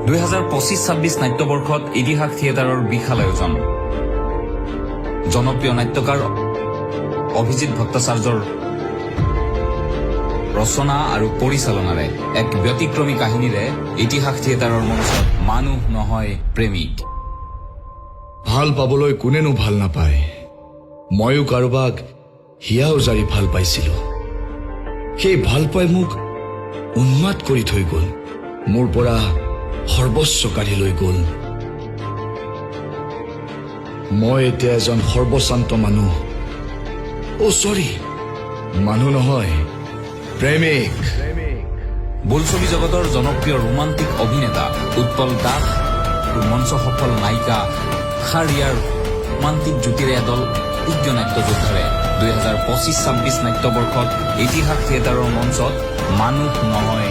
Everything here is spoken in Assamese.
2025-26 নাট্যবৰ্ষত ইতিহাস থিয়েটাৰৰ বিশাল আয়োজন। জনপ্ৰিয় নাট্যকাৰ অভিজিৎ ভট্টাচাৰ্যৰ ৰচনা আৰু পৰিচালনাৰে এক ব্যতিক্ৰমী কাহিনীৰে ইতিহাস থিয়েটাৰৰ মঞ্চত মানুহ নহয় প্ৰেমিক। ভাল পাবলৈ কোনেনো ভাল নাপায়। ময়ো কাৰোবাক হিয়া উজাৰি ভাল পাইছিলো। সেই ভাল পাই মোক উন্মাদ কৰি থৈ গ'ল, মোৰ পৰা সৰ্বস্ব কাঢ়ি লৈ গ'ল। মই এতিয়া এজন সৰ্বশান্ত মানুহ। চৰি, মানুহ নহয়, প্ৰেমিক। বোলছবি জগতৰ জনপ্ৰিয় ৰোমান্টিক অভিনেতা উৎপল দাস, মঞ্চ সফল নায়িকা খাৰিয়াৰ ৰোমান্টিক জুতিৰে এদল উজ্জ্ব নাট্যযোদ্ধাৰে 2025-26 নাট্যবৰ্ষত ইতিহাস থিয়েটাৰৰ মঞ্চত মানুহ নহয়